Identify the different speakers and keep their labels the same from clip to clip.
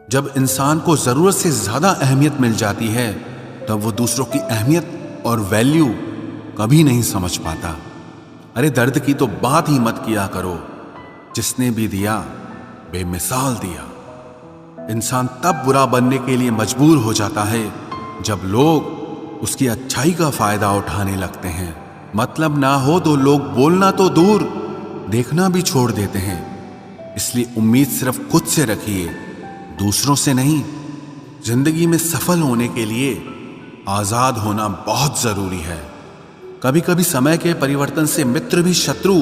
Speaker 1: जब इंसान को जरूरत से ज्यादा अहमियत मिल जाती है तब वो दूसरों की अहमियत और वैल्यू कभी नहीं समझ पाता। अरे दर्द की तो बात ही मत किया करो, जिसने भी दिया बेमिसाल दिया। इंसान तब बुरा बनने के लिए मजबूर हो जाता है जब लोग उसकी अच्छाई का फायदा उठाने लगते हैं। मतलब ना हो तो लोग बोलना तो दूर, देखना भी छोड़ देते हैं। इसलिए उम्मीद सिर्फ खुद से रखिए, दूसरों से नहीं। जिंदगी में सफल होने के लिए आजाद होना बहुत जरूरी है। कभी कभी समय के परिवर्तन से मित्र भी शत्रु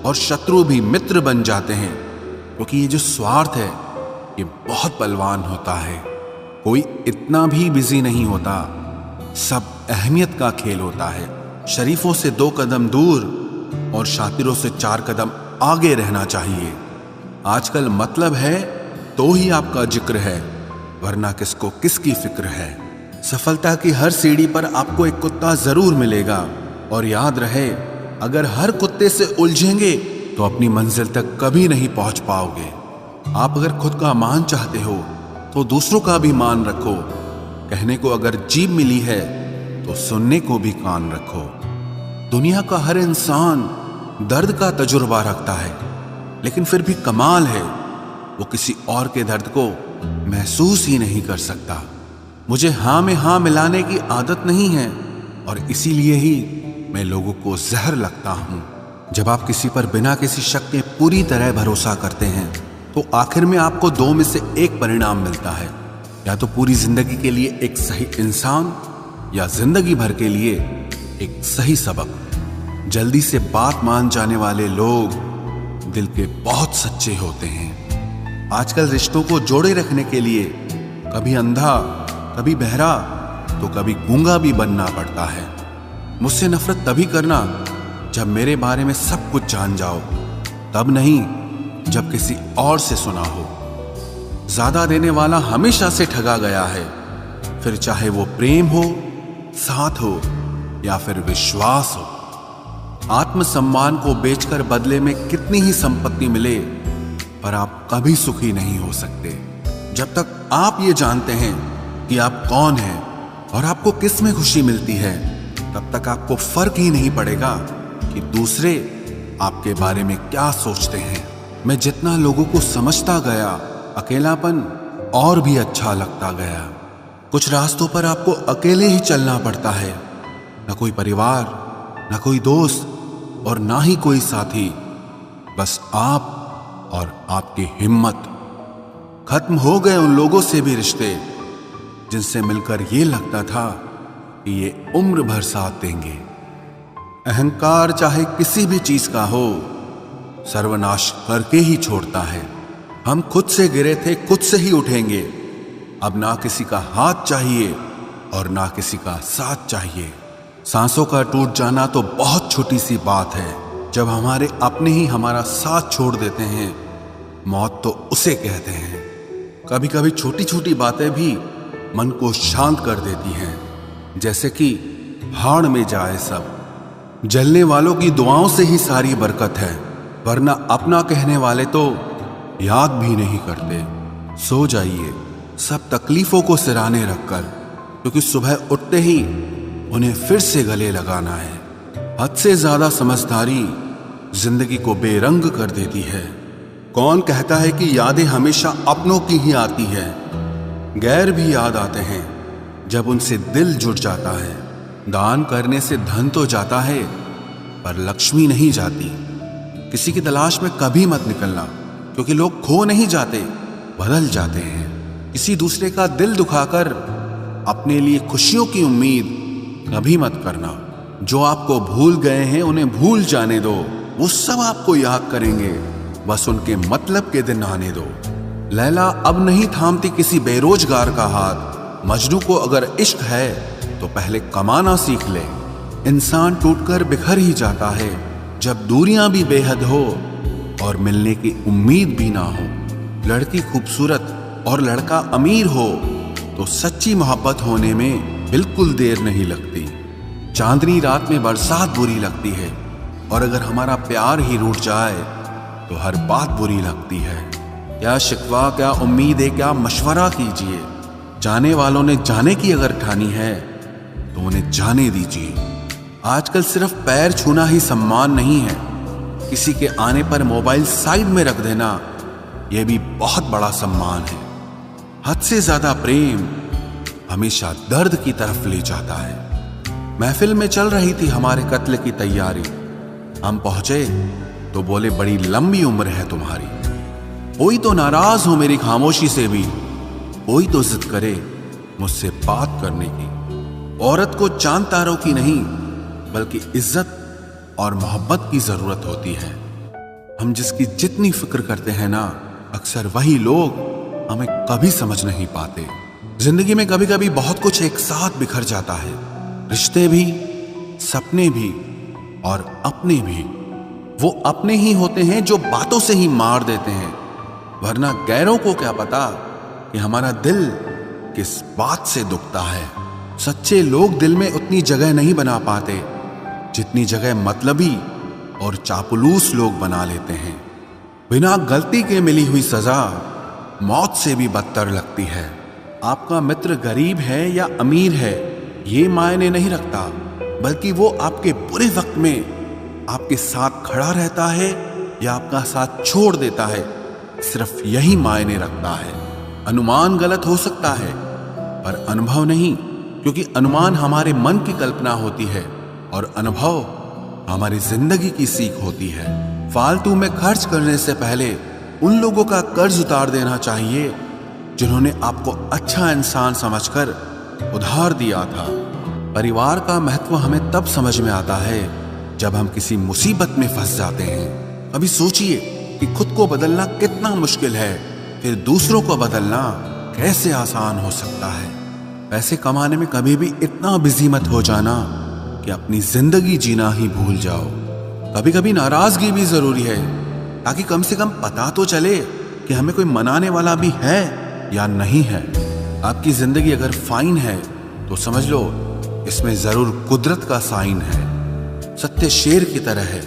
Speaker 1: और शत्रु भी मित्र बन जाते हैं, क्योंकि ये जो स्वार्थ है ये बहुत बलवान होता है। कोई इतना भी बिजी नहीं होता, सब अहमियत का खेल होता है। शरीफों से 2 कदम दूर और शातिरों से 4 कदम आगे रहना चाहिए। आजकल मतलब है तो ही आपका जिक्र है, वरना किसको किसकी फिक्र है। सफलता की हर सीढ़ी पर आपको एक कुत्ता जरूर मिलेगा, और याद रहे अगर हर कुत्ते से उलझेंगे तो अपनी मंजिल तक कभी नहीं पहुंच पाओगे। आप अगर खुद का मान चाहते हो तो दूसरों का भी मान रखो। कहने को अगर जीभ मिली है तो सुनने को भी कान रखो। दुनिया का हर इंसान दर्द का तजुर्बा रखता है, लेकिन फिर भी कमाल है वो किसी और के दर्द को महसूस ही नहीं कर सकता। मुझे हाँ में हाँ मिलाने की आदत नहीं है, और इसीलिए ही मैं लोगों को जहर लगता हूं। जब आप किसी पर बिना किसी शक के पूरी तरह भरोसा करते हैं तो आखिर में आपको 2 में से एक परिणाम मिलता है। या तो पूरी जिंदगी के लिए एक सही इंसान, या जिंदगी भर के लिए एक सही सबक। जल्दी से बात मान जाने वाले लोग दिल के बहुत सच्चे होते हैं। आजकल रिश्तों को जोड़े रखने के लिए कभी अंधा, कभी बहरा, तो कभी गूंगा भी बनना पड़ता है। मुझसे नफरत तभी करना जब मेरे बारे में सब कुछ जान जाओ, तब नहीं जब किसी और से सुना हो। ज्यादा देने वाला हमेशा से ठगा गया है, फिर चाहे वो प्रेम हो, साथ हो या फिर विश्वास हो। आत्मसम्मान को बेचकर बदले में कितनी ही संपत्ति मिले, पर आप कभी सुखी नहीं हो सकते। जब तक आप ये जानते हैं कि आप कौन हैं और आपको किस में खुशी मिलती है, तब तक आपको फर्क ही नहीं पड़ेगा कि दूसरे आपके बारे में क्या सोचते हैं। मैं जितना लोगों को समझता गया, अकेलापन और भी अच्छा लगता गया। कुछ रास्तों पर आपको अकेले ही चलना पड़ता है, ना कोई परिवार, ना कोई दोस्त और ना ही कोई साथी, बस आप और आपकी हिम्मत। खत्म हो गए उन लोगों से भी रिश्ते जिनसे मिलकर ये लगता था कि ये उम्र भर साथ देंगे। अहंकार चाहे किसी भी चीज का हो, सर्वनाश करके ही छोड़ता है। हम खुद से गिरे थे, खुद से ही उठेंगे। अब ना किसी का हाथ चाहिए और ना किसी का साथ चाहिए। सांसों का टूट जाना तो बहुत छोटी सी बात है। जब हमारे अपने ही हमारा साथ छोड़ देते हैं, मौत तो उसे कहते हैं। कभी कभी छोटी छोटी बातें भी मन को शांत कर देती हैं, जैसे कि भाड़ में जाए सब। जलने वालों की दुआओं से ही सारी बरकत है, वरना अपना कहने वाले तो याद भी नहीं करते। सो जाइए सब तकलीफों को सिराने रखकर, क्योंकि सुबह उठते ही उन्हें फिर से गले लगाना है। हद से ज्यादा समझदारी जिंदगी को बेरंग कर देती है। कौन कहता है कि यादें हमेशा अपनों की ही आती है? गैर भी याद आते हैं जब उनसे दिल जुट जाता है। दान करने से धन तो जाता है, पर लक्ष्मी नहीं जाती। किसी की तलाश में कभी मत निकलना, क्योंकि लोग खो नहीं जाते, बदल जाते हैं। किसी दूसरे का दिल दुखाकर अपने लिए खुशियों की उम्मीद कभी मत करना। जो आपको भूल गए हैं उन्हें भूल जाने दो, वो सब आपको याद करेंगे, बस उनके मतलब के दिन आने दो। लैला अब नहीं थामती किसी बेरोजगार का हाथ। मजनू को अगर इश्क है तो पहले कमाना सीख ले। इंसान टूटकर बिखर ही जाता है जब दूरियां भी बेहद हो और मिलने की उम्मीद भी ना हो। लड़की खूबसूरत और लड़का अमीर हो तो सच्ची मोहब्बत होने में बिल्कुल देर नहीं लगती। चांदनी रात में बरसात बुरी लगती है, और अगर हमारा प्यार ही रूठ जाए तो हर बात बुरी लगती है। क्या शिकवा, क्या उम्मीद है, क्या मशवरा कीजिए। जाने वालों ने जाने की अगर ठानी है तो उन्हें जाने दीजिए। आजकल सिर्फ पैर छूना ही सम्मान नहीं है, किसी के आने पर मोबाइल साइड में रख देना यह भी बहुत बड़ा सम्मान है। हद से ज्यादा प्रेम हमेशा दर्द की तरफ ले जाता है। महफिल में चल रही थी हमारे कत्ल की तैयारी। हम पहुंचे तो बोले, बड़ी लंबी उम्र है तुम्हारी। कोई तो नाराज हो मेरी खामोशी से भी, कोई तो जिद करे मुझसे बात करने की। औरत को चांद तारों की नहीं बल्कि इज्जत और मोहब्बत की जरूरत होती है। हम जिसकी जितनी फिक्र करते हैं ना, अक्सर वही लोग हमें कभी समझ नहीं पाते। जिंदगी में कभी कभी बहुत कुछ एक साथ बिखर जाता है, रिश्ते भी, सपने भी और अपने भी। वो अपने ही होते हैं जो बातों से ही मार देते हैं, वरना गैरों को क्या पता कि हमारा दिल किस बात से दुखता है। सच्चे लोग दिल में उतनी जगह नहीं बना पाते जितनी जगह मतलबी और चापलूस लोग बना लेते हैं। बिना गलती के मिली हुई सजा मौत से भी बदतर लगती है। आपका मित्र गरीब है या अमीर है ये मायने नहीं रखता, बल्कि वो आपके बुरे वक्त में आपके साथ खड़ा रहता है या आपका साथ छोड़ देता है, सिर्फ यही मायने रखता है। अनुमान गलत हो सकता है पर अनुभव नहीं, क्योंकि अनुमान हमारे मन की कल्पना होती है और अनुभव हमारी जिंदगी की सीख होती है। फालतू में खर्च करने से पहले उन लोगों का कर्ज उतार देना चाहिए जिन्होंने आपको अच्छा इंसान समझकर उधार दिया था। परिवार का महत्व हमें तब समझ में आता है जब हम किसी मुसीबत में फंस जाते हैं। अभी सोचिए कि खुद को बदलना कितना मुश्किल है, फिर दूसरों को बदलना कैसे आसान हो सकता है। पैसे कमाने में कभी भी इतना बिजी मत हो जाना कि अपनी जिंदगी जीना ही भूल जाओ। कभी कभी नाराजगी भी जरूरी है, ताकि कम से कम पता तो चले कि हमें कोई मनाने वाला भी है या नहीं है। आपकी जिंदगी अगर फाइन है तो समझ लो इसमें जरूर कुदरत का साइन है। सत्य शेर की तरह है,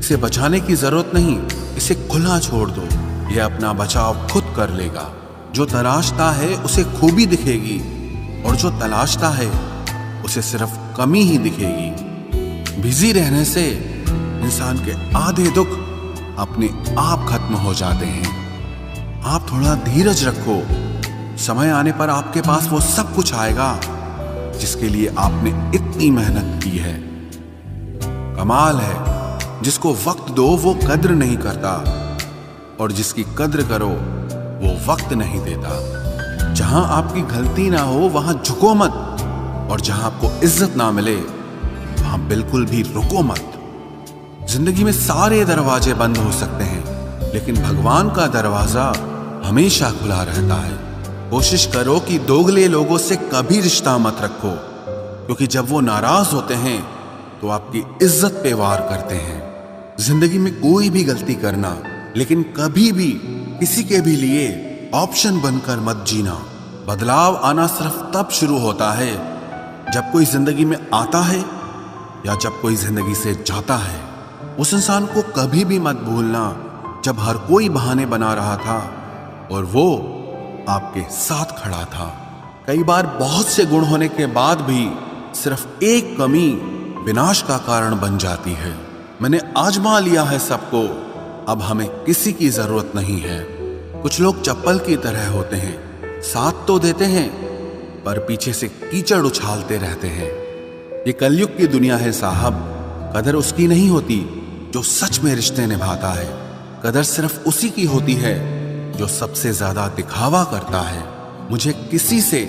Speaker 1: इसे बचाने की जरूरत नहीं, इसे खुला छोड़ दो, यह अपना बचाव खुद कर लेगा। जो तलाशता है उसे खूबी दिखेगी और जो तलाशता है उसे सिर्फ कमी ही दिखेगी। बिजी रहने से इंसान के आधे दुख अपने आप खत्म हो जाते हैं। आप थोड़ा धीरज रखो, समय आने पर आपके पास वो सब कुछ आएगा जिसके लिए आपने इतनी मेहनत की है। कमाल है, जिसको वक्त दो वो कद्र नहीं करता और जिसकी कद्र करो वो वक्त नहीं देता। जहां आपकी गलती ना हो वहां झुको मत, और जहां आपको इज्जत ना मिले वहां बिल्कुल भी रुको मत। जिंदगी में सारे दरवाजे बंद हो सकते हैं, लेकिन भगवान का दरवाजा हमेशा खुला रहता है। कोशिश करो कि दोगले लोगों से कभी रिश्ता मत रखो, क्योंकि जब वो नाराज होते हैं तो आपकी इज्जत पे वार करते हैं। जिंदगी में कोई भी गलती करना, लेकिन कभी भी किसी के भी लिए ऑप्शन बनकर मत जीना। बदलाव आना सिर्फ तब शुरू होता है जब कोई जिंदगी में आता है या जब कोई जिंदगी से जाता है। उस इंसान को कभी भी मत भूलना जब हर कोई बहाने बना रहा था और वो आपके साथ खड़ा था। कई बार बहुत से गुण होने के बाद भी सिर्फ एक कमी विनाश का कारण बन जाती है। मैंने आजमा लिया है सबको, अब हमें किसी की जरूरत नहीं है। कुछ लोग चप्पल की तरह होते हैं, साथ तो देते हैं पर पीछे से कीचड़ उछालते रहते हैं। ये कलयुग की दुनिया है साहब। कदर उसकी नहीं होती जो सच में रिश्ते निभाता है, कदर सिर्फ उसी की होती है जो सबसे ज्यादा दिखावा करता है। मुझे किसी से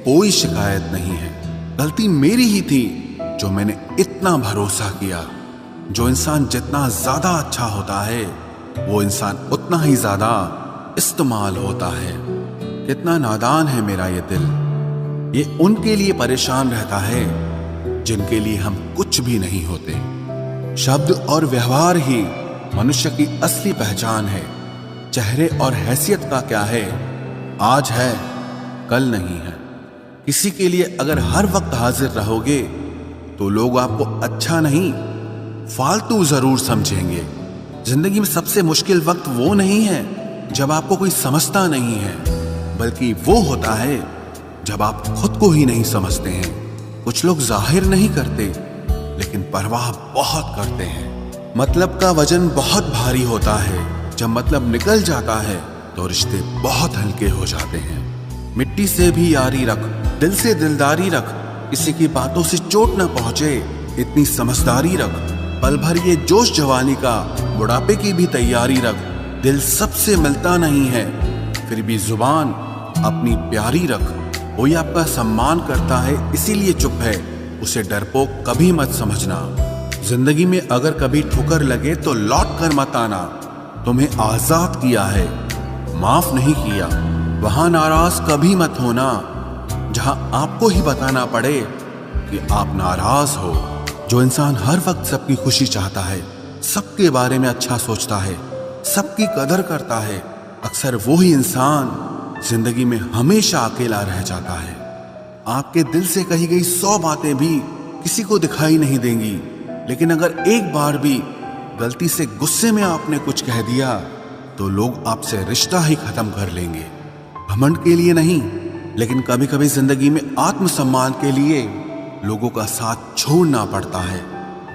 Speaker 1: कोई शिकायत नहीं है, गलती मेरी ही थी जो मैंने इतना भरोसा किया। जो इंसान जितना ज्यादा अच्छा होता है वो इंसान उतना ही ज्यादा इस्तेमाल होता है। कितना नादान है मेरा ये दिल, ये उनके लिए परेशान रहता है जिनके लिए हम कुछ भी नहीं होते। शब्द और व्यवहार ही मनुष्य की असली पहचान है। चेहरे और हैसियत का क्या है, आज है कल नहीं है। किसी के लिए अगर हर वक्त हाजिर रहोगे तो लोग आपको अच्छा नहीं फालतू जरूर समझेंगे। जिंदगी में सबसे मुश्किल वक्त वो नहीं है जब आपको कोई समझता नहीं है, बल्कि वो होता है जब आप खुद को ही नहीं समझते हैं। कुछ लोग जाहिर नहीं करते, लेकिन परवाह बहुत करते हैं। मतलब का वजन बहुत भारी होता है। जब मतलब निकल जाता है तो रिश्ते बहुत हल्के हो जाते हैं। मिट्टी से भी यारी रख, दिल से दिलदारी रख, किसी की बातों से चोट न पहुंचे, इतनी समझदारी रख। पल भर ये जोश जवानी का, बुढ़ापे की भी तैयारी रख। दिल सबसे मिलता नहीं है, फिर भी जुबान अपनी प्यारी रख। कोई आपका सम्मान करता है इसीलिए चुप है, उसे डरपोक कभी मत समझना। जिंदगी में अगर कभी ठोकर लगे तो लौट कर मत आना। तुम्हें आजाद किया है, माफ नहीं किया। वहां नाराज कभी मत होना जहां आपको ही बताना पड़े कि आप नाराज हो। जो इंसान हर वक्त सबकी खुशी चाहता है, सबके बारे में अच्छा सोचता है, सबकी कदर करता है, अक्सर वो ही इंसान जिंदगी में हमेशा अकेला रह जाता है। आपके दिल से कही गई 100 बातें भी किसी को दिखाई नहीं देंगी, लेकिन अगर एक बार भी गलती से गुस्से में आपने कुछ कह दिया तो लोग आपसे रिश्ता ही खत्म कर लेंगे। घमंड के लिए नहीं, लेकिन कभी कभी जिंदगी में आत्मसम्मान के लिए लोगों का साथ छोड़ना पड़ता है।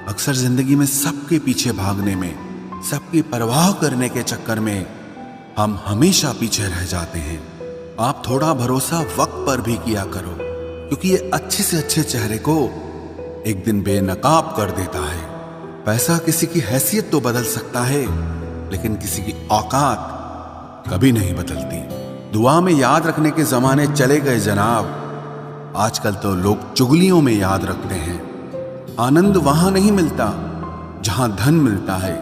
Speaker 1: अक्सर जिंदगी में सबके पीछे भागने में, सबकी परवाह करने के चक्कर में हम हमेशा पीछे रह जाते हैं। आप थोड़ा भरोसा वक्त पर भी किया करो, क्योंकि ये अच्छे से अच्छे चेहरे को एक दिन बेनकाब कर देता है। पैसा किसी की हैसियत तो बदल सकता है, लेकिन किसी की औकात कभी नहीं बदलती। दुआ में याद रखने के जमाने चले गए जनाब, आजकल तो लोग चुगलियों में याद रखते हैं। आनंद वहां नहीं मिलता जहां धन मिलता है,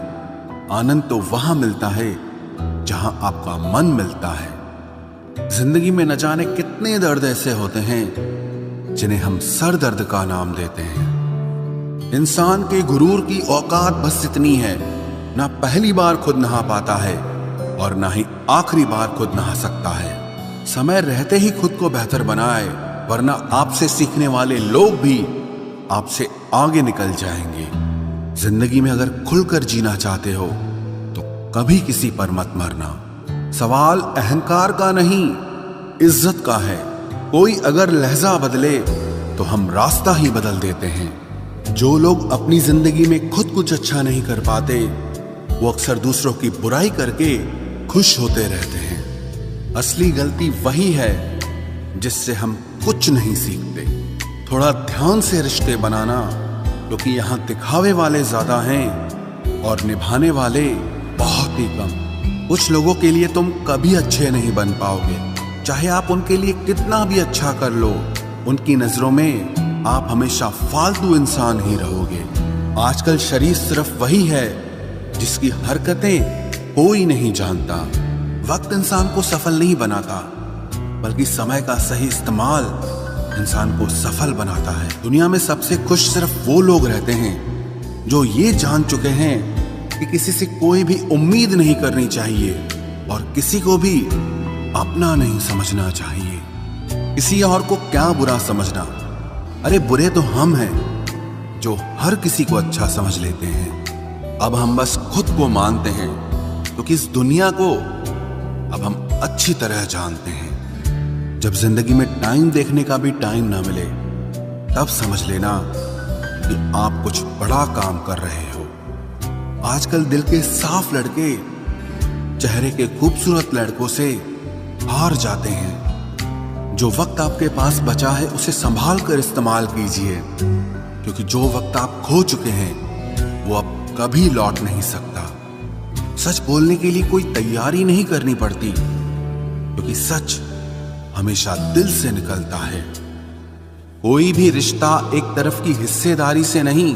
Speaker 1: आनंद तो वहां मिलता है जहां आपका मन मिलता है। जिंदगी में न जाने कितने दर्द ऐसे होते हैं जिन्हें हम सर दर्द का नाम देते हैं। इंसान के गुरूर की औकात बस इतनी है, ना पहली बार खुद नहा पाता है और ना ही आखिरी बार खुद नहा सकता है। समय रहते ही खुद को बेहतर बनाए, वरना आपसे सीखने वाले लोग भी आपसे आगे निकल जाएंगे। जिंदगी में अगर खुलकर जीना चाहते हो तो कभी किसी पर मत मरना। सवाल अहंकार का नहीं, इज्जत का है। कोई अगर लहजा बदले तो हम रास्ता ही बदल देते हैं। जो लोग अपनी जिंदगी में खुद कुछ अच्छा नहीं कर पाते, वो अक्सर दूसरों की बुराई करके खुश होते रहते हैं। असली गलती वही है जिससे हम कुछ नहीं सीखते। थोड़ा ध्यान से रिश्ते बनाना, क्योंकि यहाँ दिखावे वाले ज्यादा हैं और निभाने वाले बहुत ही कम। कुछ लोगों के लिए तुम कभी अच्छे नहीं बन पाओगे, चाहे आप उनके लिए कितना भी अच्छा कर लो। उनकी नजरों में आप हमेशा फालतू इंसान ही रहोगे। आजकल शरीफ सिर्फ वही है जिसकी हरकतें कोई नहीं जानता। वक्त इंसान को सफल नहीं बनाता, बल्कि समय का सही इस्तेमाल इंसान को सफल बनाता है। दुनिया में सबसे खुश सिर्फ वो लोग रहते हैं जो ये जान चुके हैं कि किसी से कोई भी उम्मीद नहीं करनी चाहिए और किसी को भी अपना नहीं समझना चाहिए। किसी और को क्या बुरा समझना, अरे बुरे तो हम हैं जो हर किसी को अच्छा समझ लेते हैं। अब हम बस खुद को मानते हैं, क्योंकि इस दुनिया को अब हम अच्छी तरह जानते हैं। जब जिंदगी में टाइम देखने का भी टाइम ना मिले, तब समझ लेना कि आप कुछ बड़ा काम कर रहे हो। आजकल दिल के साफ लड़के चेहरे के खूबसूरत लड़कों से हार जाते हैं। जो वक्त आपके पास बचा है उसे संभाल कर इस्तेमाल कीजिए, क्योंकि जो वक्त आप खो चुके हैं वो अब कभी लौट नहीं सकता। सच बोलने के लिए कोई तैयारी नहीं करनी पड़ती, क्योंकि सच हमेशा दिल से निकलता है। कोई भी रिश्ता एक तरफ की हिस्सेदारी से नहीं,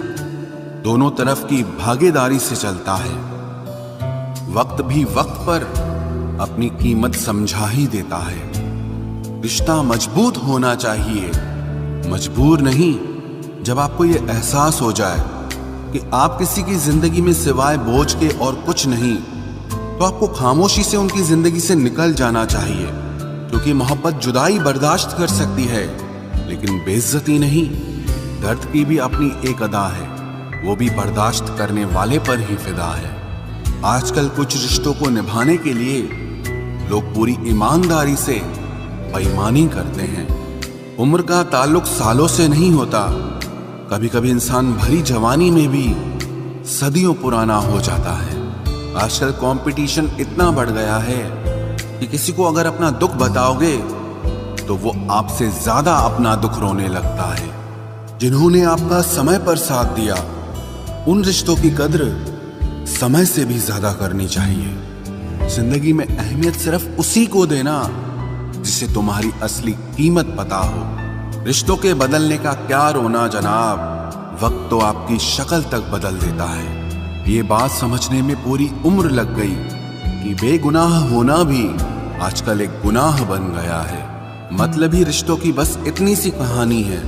Speaker 1: दोनों तरफ की भागीदारी से चलता है। वक्त भी वक्त पर अपनी कीमत समझा ही देता है। रिश्ता मजबूत होना चाहिए, मजबूर नहीं। जब आपको ये एहसास हो जाए कि आप किसी की जिंदगी में सिवाय बोझ के और कुछ नहीं, तो आपको खामोशी से उनकी जिंदगी से निकल जाना चाहिए, क्योंकि मोहब्बत जुदाई बर्दाश्त कर सकती है, लेकिन बेइज्जती नहीं। दर्द की भी अपनी एक अदा है, वो भी बर्दाश्त करने वाले पर ही फिदा है। आजकल कुछ रिश्तों को निभाने के लिए लोग पूरी ईमानदारी से बेईमानी करते हैं। उम्र का ताल्लुक सालों से नहीं होता। कभी कभी इंसान भरी जवानी में भी सदियों पुराना हो जाता है। आजकल कंपटीशन इतना बढ़ गया है कि किसी को अगर अपना दुख बताओगे तो वो आपसे ज्यादा अपना दुख रोने लगता है। जिन्होंने आपका समय पर साथ दिया, उन रिश्तों की कद्र समय से भी ज्यादा करनी चाहिए। जिंदगी में अहमियत सिर्फ उसी को देना जिसे तुम्हारी असली कीमत पता हो। रिश्तों के बदलने का क्या रोना जनाब, वक्त तो आपकी शक्ल तक बदल देता है। ये बात समझने में पूरी उम्र लग गई कि बेगुनाह होना भी आजकल एक गुनाह बन गया है। मतलबी रिश्तों की बस इतनी सी कहानी है।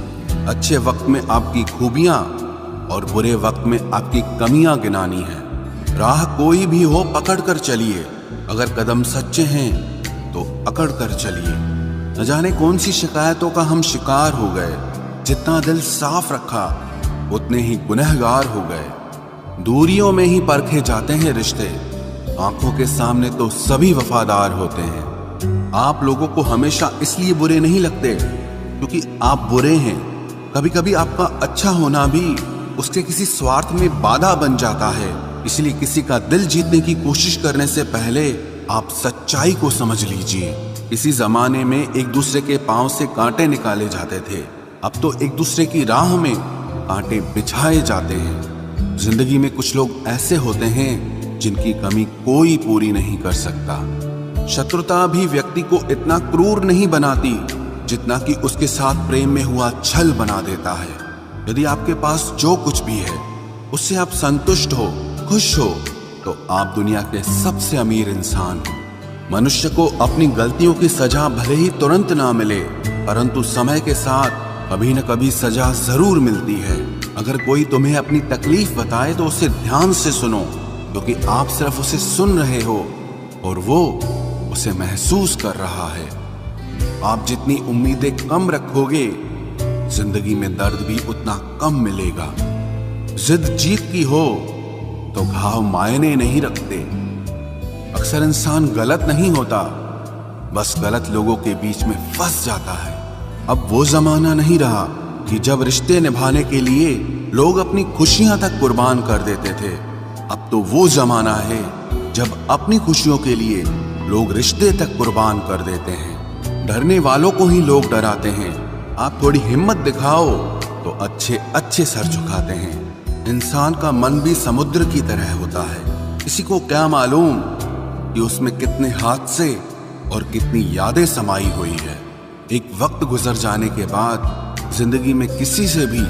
Speaker 1: अच्छे वक्त में आपकी खूबियां और बुरे वक्त में आपकी कमियां गिनानी है। राह कोई भी हो पकड़ कर चलिए, अगर कदम सच्चे हैं तो अकड़ कर चलिए। न जाने कौन सी शिकायतों का हम शिकार हो गए। जितना दिल साफ रखा उतने ही गुनहगार हो गए। दूरियों में ही परखे जाते हैं रिश्ते, आंखों के सामने तो सभी वफादार होते हैं। आप लोगों को हमेशा इसलिए बुरे नहीं लगते क्योंकि आप बुरे हैं। कभी कभी आपका अच्छा होना भी उसके किसी स्वार्थ में बाधा बन जाता है। इसलिए किसी का दिल जीतने की कोशिश करने से पहले आप सच्चाई को समझ लीजिए। इसी जमाने में एक दूसरे के पांव से कांटे निकाले जाते थे, अब तो एक दूसरे की राह में कांटे बिछाए जाते हैं। जिंदगी में कुछ लोग ऐसे होते हैं जिनकी कमी कोई पूरी नहीं कर सकता। शत्रुता भी व्यक्ति को इतना क्रूर नहीं बनाती जितना कि उसके साथ प्रेम में हुआ छल बना देता है। यदि आपके पास जो कुछ भी है उससे आप संतुष्ट हो, खुश हो, तो आप दुनिया के सबसे अमीर इंसान हो। मनुष्य को अपनी गलतियों की सजा भले ही तुरंत ना मिले, परंतु समय के साथ कभी न कभी सजा जरूर मिलती है। अगर कोई तुम्हें अपनी तकलीफ बताए तो उसे ध्यान से सुनो, क्योंकि आप सिर्फ उसे सुन रहे हो और वो उसे महसूस कर रहा है। आप जितनी उम्मीदें कम रखोगे, जिंदगी में दर्द भी उतना कम मिलेगा। जिद जीत की हो तो घाव मायने नहीं रखते। अक्सर इंसान गलत नहीं होता, बस गलत लोगों के बीच में फंस जाता है। अब वो जमाना नहीं रहा कि जब रिश्ते निभाने के लिए लोग अपनी खुशियां तक कुर्बान कर देते थे। अब तो वो जमाना है जब अपनी खुशियों के लिए लोग रिश्ते तक कुर्बान कर देते हैं। डरने वालों को ही लोग डराते हैं। आप थोड़ी हिम्मत दिखाओ तो अच्छे अच्छे सर झुकाते हैं। इंसान का मन भी समुद्र की तरह होता है। किसी को क्या मालूम कि उसमें कितने हादसे और कितनी यादें समाई हुई है। एक वक्त गुजर जाने के बाद जिंदगी में किसी से भी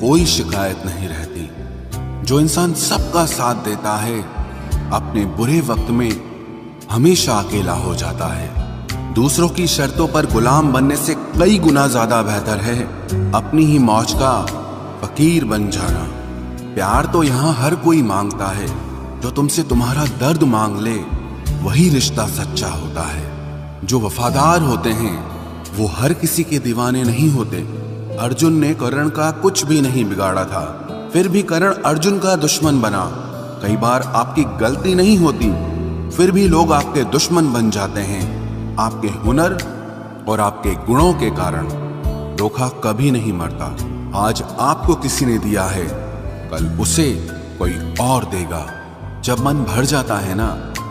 Speaker 1: कोई शिकायत नहीं रहती। जो इंसान सबका साथ देता है, अपने बुरे वक्त में हमेशा अकेला हो जाता है। दूसरों की शर्तों पर गुलाम बनने से कई गुना ज्यादा बेहतर है अपनी ही मौज का फकीर बन जाना। प्यार तो यहाँ हर कोई मांगता है। जो तुमसे तुम्हारा दर्द मांग ले, वही रिश्ता सच्चा होता है। जो वफादार होते हैं वो हर किसी के दीवाने नहीं होते। अर्जुन ने कर्ण का कुछ भी नहीं बिगाड़ा था, फिर भी कर्ण अर्जुन का दुश्मन बना। कई बार आपकी गलती नहीं होती, फिर भी लोग आपके दुश्मन बन जाते हैं। आपके हुनर और आपके गुणों के कारण। धोखा कभी नहीं मरता। आज आपको किसी ने दिया है, कल उसे कोई और देगा। जब मन भर जाता है ना,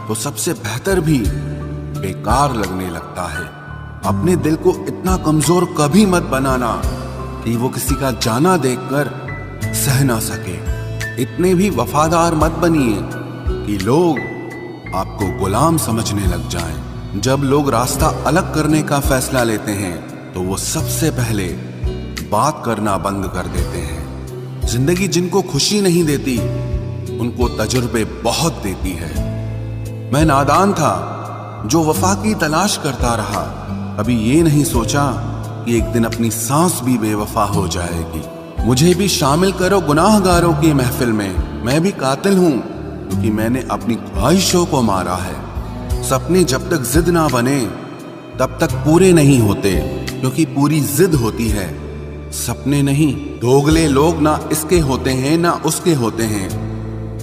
Speaker 1: तो सबसे बेहतर भी बेकार लगने लगता है। अपने दिल को इतना कमजोर कभी मत बनाना कि वो किसी का जाना देखकर सह ना सके। इतने भी वफादार मत बनिए कि लोग आपको गुलाम समझने लग जाएं। जब लोग रास्ता अलग करने का फैसला लेते हैं तो वो सबसे पहले बात करना बंद कर देते हैं। जिंदगी जिनको खुशी नहीं देती, उनको तजुर्बे बहुत देती है। मैं नादान था जो वफा की तलाश करता रहा। कभी ये नहीं सोचा कि एक दिन अपनी सांस भी बेवफा हो जाएगी। मुझे भी शामिल करो गुनाहगारों की महफिल में। मैं भी कातिल हूँ क्योंकि मैंने अपनी ख्वाहिशों को मारा है। सपने जब तक जिद ना बने तब तक पूरे नहीं होते, क्योंकि पूरी जिद होती है, सपने नहीं। दोगले लोग ना इसके होते हैं ना उसके होते हैं,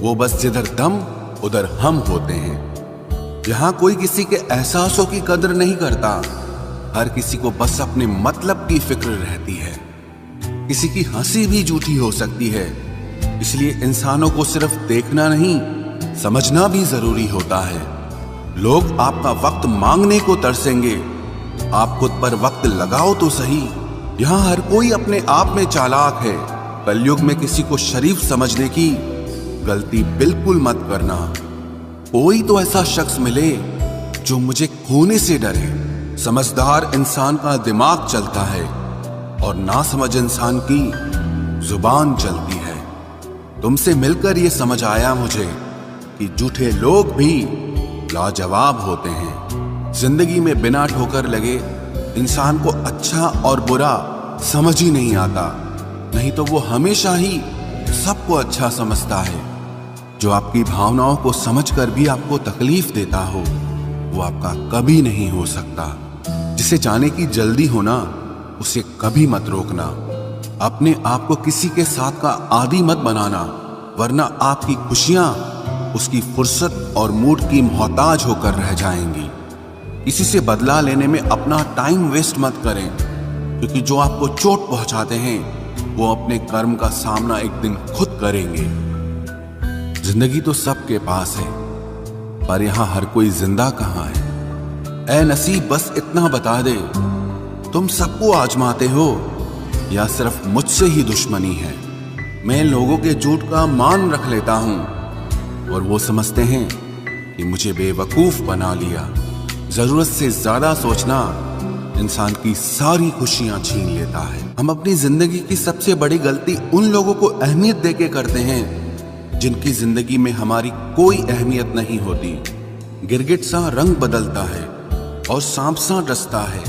Speaker 1: वो बस जिधर दम उधर हम होते हैं। यहाँ कोई किसी के एहसासों की कदर नहीं करता। हर किसी को बस अपने मतलब की फिक्र रहती है। किसी की हंसी भी झूठी हो सकती है, इसलिए इंसानों को सिर्फ देखना नहीं, समझना भी जरूरी होता है। लोग आपका वक्त मांगने को तरसेंगे, आप खुद पर वक्त लगाओ तो सही। यहाँ हर कोई अपने आप में चालाक है। कलयुग में किसी को शरीफ समझने की गलती बिल्कुल मत करना। कोई तो ऐसा शख्स मिले जो मुझे खोने से डरे। समझदार इंसान का दिमाग चलता है और नासमझ इंसान की जुबान चलती है। तुमसे मिलकर ये समझ आया मुझे कि झूठे लोग भी लाजवाब होते हैं। जिंदगी में बिना ठोकर लगे इंसान को अच्छा और बुरा समझ ही नहीं आता, नहीं तो वो हमेशा ही सबको अच्छा समझता है। जो आपकी भावनाओं को समझकर भी आपको तकलीफ देता हो, वो आपका कभी नहीं हो सकता। जिसे जाने की जल्दी हो ना, उसे कभी मत रोकना। अपने आप को किसी के साथ का आदी मत बनाना, वरना आपकी खुशियां उसकी फुर्सत और मूड की मोहताज होकर रह जाएंगी। किसी से बदला लेने में अपना टाइम वेस्ट मत करें, क्योंकि जो आपको चोट पहुंचाते हैं वो अपने कर्म का सामना एक दिन खुद करेंगे। जिंदगी तो सबके पास है, पर यहां हर कोई जिंदा कहां है। ऐ नसीब बस इतना बता दे, तुम सबको आजमाते हो या सिर्फ मुझसे ही दुश्मनी है। मैं लोगों के झूठ का मान रख लेता हूं और वो समझते हैं कि मुझे बेवकूफ बना लिया। जरूरत से ज्यादा सोचना इंसान की सारी खुशियां छीन लेता है। हम अपनी जिंदगी की सबसे बड़ी गलती उन लोगों को अहमियत देके करते हैं जिनकी जिंदगी में हमारी कोई अहमियत नहीं होती। गिरगिट सा रंग बदलता है और सांप सा डसता है।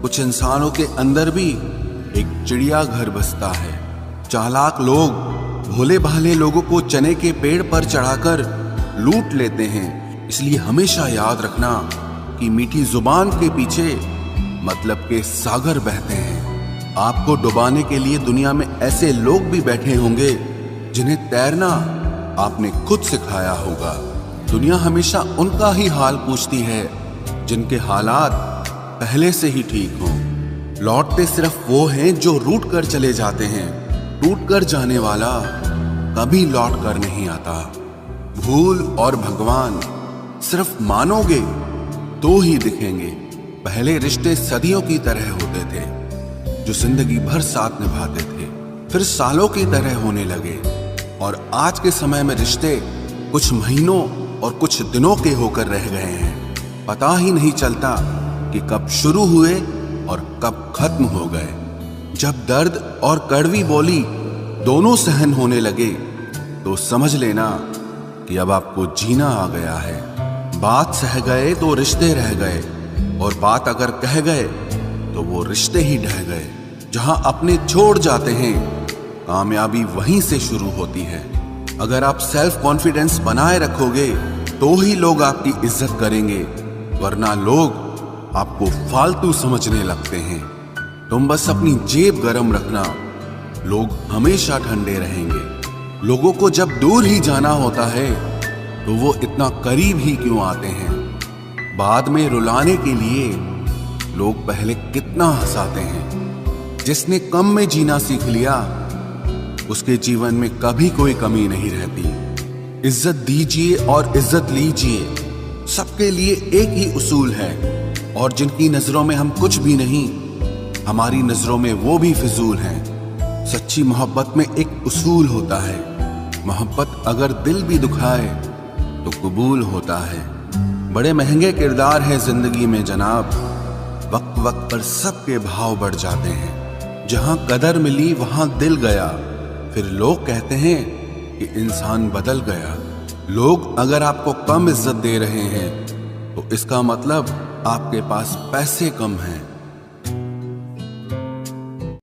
Speaker 1: कुछ इंसानों के अंदर भी एक चिड़िया घर बसता है। चालाक लोग भोले भाले लोगों को चने के पेड़ पर चढ़ाकर लूट लेते हैं। इसलिए हमेशा याद रखना कि मीठी जुबान के पीछे मतलब के सागर बहते हैं। आपको डुबाने के लिए दुनिया में ऐसे लोग भी बैठे होंगे जिन्हें तैरना आपने खुद सिखाया होगा। दुनिया हमेशा उनका ही हाल पूछती है जिनके हालात पहले से ही ठीक हों। लौटते सिर्फ वो हैं जो रूठ कर चले जाते हैं। टूट कर जाने वाला कभी लौट कर नहीं आता। भूल और भगवान सिर्फ मानोगे तो ही दिखेंगे। पहले रिश्ते सदियों की तरह होते थे, जो जिंदगी भर साथ निभाते थे, फिर सालों की तरह होने लगे। और आज के समय में रिश्ते कुछ महीनों और कुछ दिनों के होकर रह गए हैं। पता ही नहीं चलता कि कब शुरू हुए और कब खत्म हो गए। जब दर्द और कड़वी बोली दोनों सहन होने लगे तो समझ लेना कि अब आपको जीना आ गया है। बात सह गए तो रिश्ते रह गए, और बात अगर कह गए तो वो रिश्ते ही ढह गए। जहां अपने छोड़ जाते हैं, कामयाबी वहीं से शुरू होती है। अगर आप सेल्फ कॉन्फिडेंस बनाए रखोगे तो ही लोग आपकी इज्जत करेंगे, वरना लोग आपको फालतू समझने लगते हैं। तुम बस अपनी जेब गरम रखना, लोग हमेशा ठंडे रहेंगे। लोगों को जब दूर ही जाना होता है तो वो इतना करीब ही क्यों आते हैं। बाद में रुलाने के लिए लोग पहले कितना हंसाते हैं। जिसने कम में जीना सीख लिया उसके जीवन में कभी कोई कमी नहीं रहती। इज्जत दीजिए और इज्जत लीजिए, सबके लिए एक ही उसूल है। और जिनकी नजरों में हम कुछ भी नहीं, हमारी नजरों में वो भी फिजूल हैं। सच्ची मोहब्बत में एक उसूल होता है, मोहब्बत अगर दिल भी दुखाए तो कबूल होता है। बड़े महंगे किरदार है जिंदगी में जनाब, वक्त वक्त पर सबके भाव बढ़ जाते हैं। जहां कदर मिली वहां दिल गया, फिर लोग कहते हैं कि इंसान बदल गया। लोग अगर आपको कम इज्जत दे रहे हैं तो इसका मतलब आपके पास पैसे कम हैं।